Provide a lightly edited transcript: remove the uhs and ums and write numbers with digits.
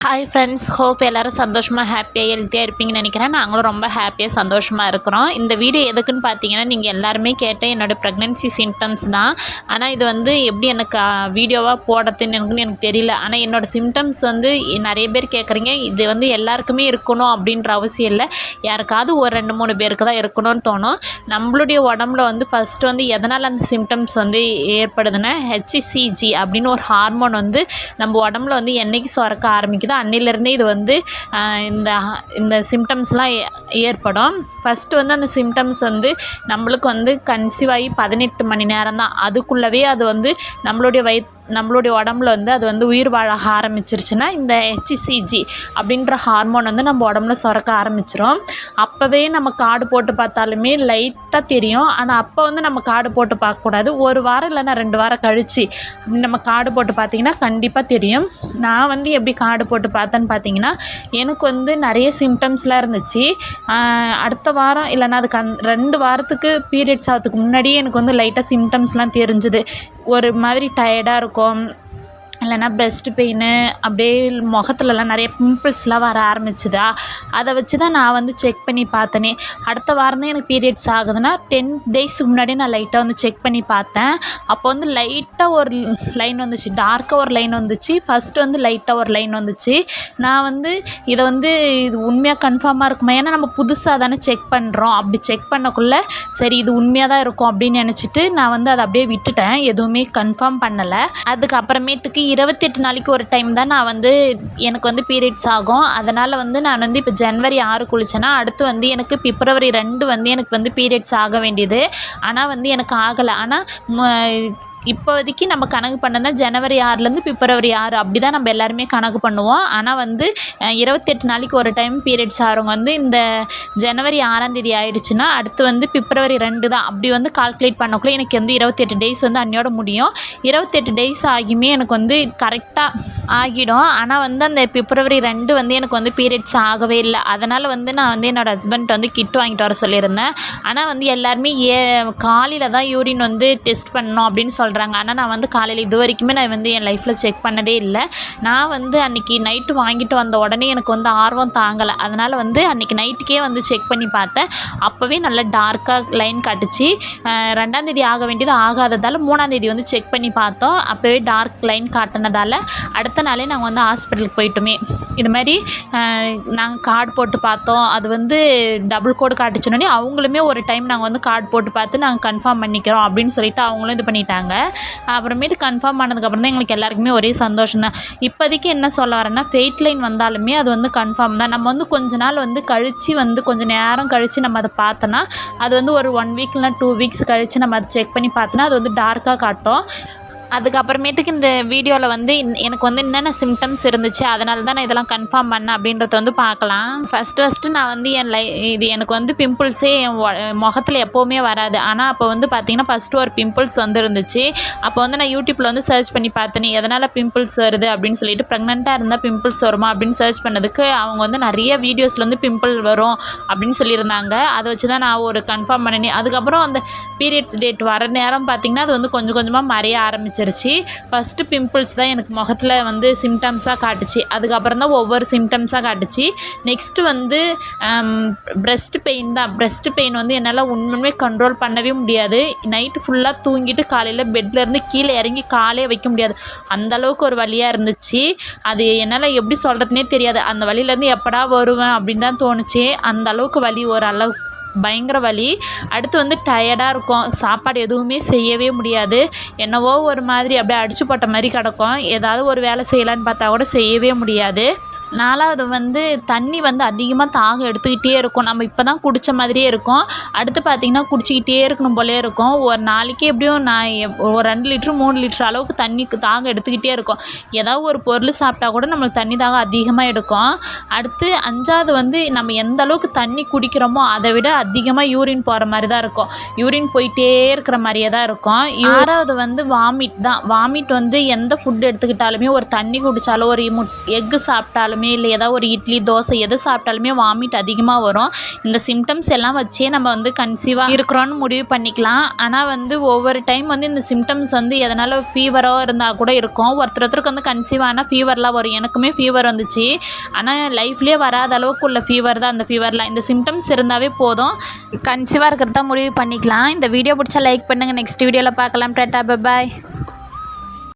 Hi friends, hope எல்லோரும் சந்தோஷமாக ஹாப்பியாக ஹெல்த்தியாக இருப்பீங்கன்னு நினைக்கிறேன். நாங்களும் ரொம்ப ஹாப்பியாக சந்தோஷமாக இருக்கிறோம். இந்த வீடியோ எதுக்குன்னு பார்த்தீங்கன்னா, நீங்கள் எல்லாருமே கேட்ட என்னோடய ப்ரெக்னென்சி சிம்டம்ஸ் தான். ஆனால் இது எப்படி எனக்கு வீடியோவாக போடுறதுன்னு எனக்கு தெரியல. ஆனால் என்னோடய சிம்டம்ஸ் நிறைய பேர் கேட்குறீங்க. இது எல்லாருக்குமே இருக்கணும் அப்படின்ற அவசியம் இல்லை. யாருக்காவது ஒரு 2-3 பேருக்கு தான் இருக்கணும்னு தோணும். நம்மளுடைய உடம்புல ஃபஸ்ட்டு எதனால் அந்த சிம்டம்ஸ் ஏற்படுதுன்னா, ஹெச்சிசிஜி அப்படின்னு ஒரு ஹார்மோன் நம்ம உடம்புல என்னைக்கு சுரக்க ஆரம்பிக்குது அன்னிலிருந்தே இது இந்த சிம்டம்ஸ்லாம் ஏற்படும். ஃபஸ்ட்டு அந்த சிம்டம்ஸ் நம்மளுக்கு கன்சீவ் ஆகி 18 மணி நேரம் தான். அதுக்குள்ளவே அது நம்மளுடைய உடம்புல அது உயிர் வாழ ஆரம்பிச்சிருச்சுன்னா, இந்த ஹெச்சிசிஜி அப்படின்ற ஹார்மோன் நம்ம உடம்புல சுரக்க ஆரம்பிச்சிரும். அப்போவே நம்ம கார்டு போட்டு பார்த்தாலுமே லைட்டாக தெரியும். ஆனால் அப்போ நம்ம கார்டு போட்டு பார்க்கக்கூடாது. 1 வாரம் இல்லைன்னா 2 வாரம் கழித்து நம்ம கார்டு போட்டு பார்த்தீங்கன்னா கண்டிப்பாக தெரியும். நான் எப்படி கார்டு போட்டு பார்த்தேன்னு பார்த்தீங்கன்னா, எனக்கு நிறைய சிம்டம்ஸ்லாம் இருந்துச்சு. அடுத்த வாரம் இல்லைன்னா அதுக்கு 2 வாரத்துக்கு பீரியட்ஸ் ஆகிறதுக்கு முன்னாடியே எனக்கு லைட்டாக சிம்டம்ஸ்லாம் தெரிஞ்சுது. ஒரு மாதிரி டயர்டாக இருக்கும், இல்லைனா பிரஸ்ட் பெயின், அப்படியே முகத்துலலாம் நிறைய பிம்பிள்ஸ்லாம் வர ஆரம்பிச்சுதா. அதை வச்சு தான் நான் செக் பண்ணி பார்த்தேனே. அடுத்த வாரம் தான் எனக்கு பீரியட்ஸ் ஆகுதுன்னா 10 டேஸ்க்கு முன்னாடியே நான் லைட்டாக செக் பண்ணி பார்த்தேன். அப்போ லைட்டாக ஒரு லைன் வந்துச்சு, டார்க்காக ஒரு லைன் வந்துச்சு. ஃபஸ்ட்டு லைட்டாக ஒரு லைன் வந்துச்சு. நான் இதை இது உண்மையாக கன்ஃபார்மாக இருக்குமா, ஏன்னா நம்ம புதுசாக தானே செக் பண்ணுறோம். அப்படி செக் பண்ணக்குள்ளே சரி இது உண்மையாக தான் இருக்கும் அப்படின்னு நினச்சிட்டு நான் அதை அப்படியே விட்டுட்டேன். எதுவுமே கன்ஃபார்ம் பண்ணலை. அதுக்கப்புறமேட்டுக்கு 28 நாளைக்கு ஒரு டைம் தான் நான் எனக்கு பீரியட்ஸ் ஆகும். அதனால் நான் இப்போ ஜனவரி 6 குளிச்சேன்னா அடுத்து எனக்கு பிப்ரவரி 2 எனக்கு பீரியட்ஸ் ஆக வேண்டியது. ஆனால் எனக்கு ஆகலை. ஆனால் இப்போதைக்கு நம்ம கணக்கு பண்ணனா ஜனவரி 6லேருந்து பிப்ரவரி 6 அப்படி தான் நம்ம எல்லாருமே கணக்கு பண்ணுவோம். ஆனால் 28 நாளைக்கு ஒரு டைம் பீரியட்ஸ் ஆகிறவங்க இந்த ஜனவரி 6ஆம் தேதி ஆகிடுச்சுன்னா அடுத்து பிப்ரவரி 2 தான். அப்படி கால்குலேட் பண்ணக்குள்ளே எனக்கு 28 டேஸ் அன்னையோட முடியும். 28 டேஸ் ஆகியுமே எனக்கு கரெக்டாக ஆகிடும். ஆனால் அந்த பிப்ரவரி 2 எனக்கு பீரியட்ஸ் ஆகவே இல்லை. அதனால் நான் என்னோடய ஹஸ்பண்ட் கிட் வாங்கிட்டு வர சொல்லியிருந்தேன். ஆனால் எல்லாருமே காலையில் தான் யூரின் டெஸ்ட் பண்ணணும் அப்படின்னு சொல்கிறாங்க. ஆனால் நான் காலையில் இது வரைக்குமே நான் என் லைஃப்பில் செக் பண்ணதே இல்லை. நான் அன்றைக்கி நைட்டு வாங்கிட்டு வந்த உடனே எனக்கு ஆர்வம் தாங்கலை. அதனால் அன்றைக்கி நைட்டுக்கே செக் பண்ணி பார்த்தேன். அப்போவே நல்லா டார்க்காக லைன் காட்டுச்சு. 2ஆம் தேதி ஆக வேண்டியது ஆகாததால் 3ஆம் தேதி செக் பண்ணி பார்த்தோம். அப்போவே டார்க் லைன் காட்டினதால் அடுத்த நாளே நாங்கள் ஹாஸ்பிட்டலுக்கு போயிட்டோமே. இது மாதிரி நாங்கள் கார்டு போட்டு பார்த்தோம். அது டபுள் கோடு காட்டுச்சுனோடனே அவங்களுமே ஒரு டைம் நாங்கள் கார்டு போட்டு பார்த்து நாங்கள் கன்ஃபார்ம் பண்ணிக்கிறோம் அப்படின்னு சொல்லிட்டு அவங்களும் இது பண்ணிட்டாங்க. அப்புறமேட்டு கன்ஃபார்ம் ஆனதுக்கப்புறம் தான் எங்களுக்கு எல்லாருக்குமே ஒரே சந்தோஷம் தான். இப்போதைக்கு என்ன சொல்ல வரேன்னா, ஃபெயிட் லைன் வந்தாலுமே அது கன்ஃபார்ம் தான். நம்ம கொஞ்ச நாள் கழித்து கொஞ்சம் நேரம் கழித்து நம்ம அதை பார்த்தோன்னா அது ஒரு 1 வீக் இல்லைனா 2 வீக்ஸ் கழித்து நம்ம அதை செக் பண்ணி பார்த்தோன்னா அது டார்க்காக காட்டும். அதுக்கப்புறமேட்டுக்கு இந்த வீடியோவில் எனக்கு என்னென்ன சிம்டம்ஸ் இருந்துச்சு, அதனால தான் நான் இதெல்லாம் கன்ஃபார்ம் பண்ணேன் அப்படின்றத பார்க்கலாம். ஃபஸ்ட்டு நான் இது எனக்கு பிம்பிள்ஸே என் முகத்தில் எப்போவுமே வராது. ஆனால் அப்போ பார்த்திங்கன்னா ஃபஸ்ட்டு ஒரு பிம்பிள்ஸ் இருந்துச்சு. அப்போ நான் யூடியூப்பில் சர்ச் பண்ணி பார்த்தேன் எதனால் பிம்பிள்ஸ் வருது அப்படின்னு சொல்லிட்டு. ப்ரெக்னெண்ட்டாக இருந்தால் பிம்பிள்ஸ் வருமா அப்படின்னு சர்ச் பண்ணதுக்கு அவங்க நிறைய வீடியோஸில் பிம்பிள் வரும் அப்படின்னு சொல்லியிருந்தாங்க. அதை வச்சு தான் நான் ஒரு கன்ஃபார்ம் பண்ணினேன். அதுக்கப்புறம் அந்த பீரியட்ஸ் டேட் வர நேரம் பார்த்திங்கன்னா அது கொஞ்சம் கொஞ்சமாக மறைய ஆரம்பிச்சிருச்சு. ஃபஸ்ட்டு பிம்பிள்ஸ் தான் எனக்கு முகத்தில் சிம்டம்ஸாக காட்டுச்சு. அதுக்கப்புறம் தான் ஒவ்வொரு சிம்டம்ஸாக காட்டுச்சு. நெக்ஸ்ட்டு பிரஸ்ட் பெயின் தான். பிரஸ்ட் பெயின் என்னால் உண்மையுமே கண்ட்ரோல் பண்ணவே முடியாது. நைட்டு ஃபுல்லாக தூங்கிட்டு காலையில் பெட்லேருந்து கீழே இறங்கி காலே வைக்க முடியாது. அந்தளவுக்கு ஒரு வலியாக இருந்துச்சு. அது என்னால் எப்படி சொல்கிறதுனே தெரியாது. அந்த வலியிலேருந்து எப்படா வருவேன் அப்படின்னு தான் தோணுச்சு. அந்த அளவுக்கு வலி, ஒரு அளவுக்கு பயங்கர வலி. அடுத்து டயர்டாக இருக்கும். சாப்பாடு எதுவுமே செய்யவே முடியாது. என்னவோ ஒரு மாதிரி அப்படியே அடிச்சு போட்ட மாதிரி கிடக்கும். ஏதாவது ஒரு வேலை செய்யலான்னு பார்த்தா கூட செய்யவே முடியாது. 4வது தண்ணி அதிகமாக தாகம் எடுத்துக்கிட்டே இருக்கும். நம்ம இப்போ தான் குடித்த மாதிரியே இருக்கும். அடுத்து பார்த்திங்கன்னா குடிச்சிக்கிட்டே இருக்கணும் போலே இருக்கும். ஒரு நாளைக்கு எப்படியும் நான் ஒரு 2 லிட்ரு 3 லிட்ரு அளவுக்கு தண்ணிக்கு தாகம் எடுத்துக்கிட்டே இருக்கும். ஏதாவது ஒரு பொருள் சாப்பிட்டா கூட நம்மளுக்கு தண்ணி தாகம் அதிகமாக எடுக்கும். அடுத்து 5வது நம்ம எந்த அளவுக்கு தண்ணி குடிக்கிறோமோ அதை விட அதிகமாக யூரின் போகிற மாதிரி தான் இருக்கும். யூரின் போயிட்டே இருக்கிற மாதிரியே தான் இருக்கும். 6வது வாமிட் தான். வாமிட் எந்த ஃபுட் எடுத்துக்கிட்டாலுமே, ஒரு தண்ணி குடித்தாலோ ஒரு எக்கு சாப்பிட்டாலுமே சாப்பிட்டாலுமே இல்லை ஏதாவது ஒரு இட்லி தோசை எது சாப்பிட்டாலுமே வாமிட் அதிகமாக வரும். இந்த சிம்டம்ஸ் எல்லாம் வச்சே நம்ம வந்து கன்சீவாக இருக்கிறோன்னு முடிவு பண்ணிக்கலாம். ஆனால் வந்து ஒவ்வொரு டைம் வந்து இந்த சிம்டம்ஸ் வந்து எதனால் ஃபீவரோ இருந்தால் கூட இருக்கும். ஒருத்தருக்கு வந்து கன்சீவ் ஆனால் ஃபீவர்லாம் வரும். எனக்குமே ஃபீவர் வந்துச்சு. ஆனால் லைஃப்லேயே வராத அளவுக்கு உள்ள ஃபீவர் தான் அந்த ஃபீவர்லாம். இந்த சிம்டம்ஸ் இருந்தாவே போதும், கன்சீவாக இருக்கிறதா முடிவு பண்ணிக்கலாம். இந்த வீடியோ பிடிச்சா லைக் பண்ணுங்கள். நெக்ஸ்ட் வீடியோவில் பார்க்கலாம். Tata, bye bye.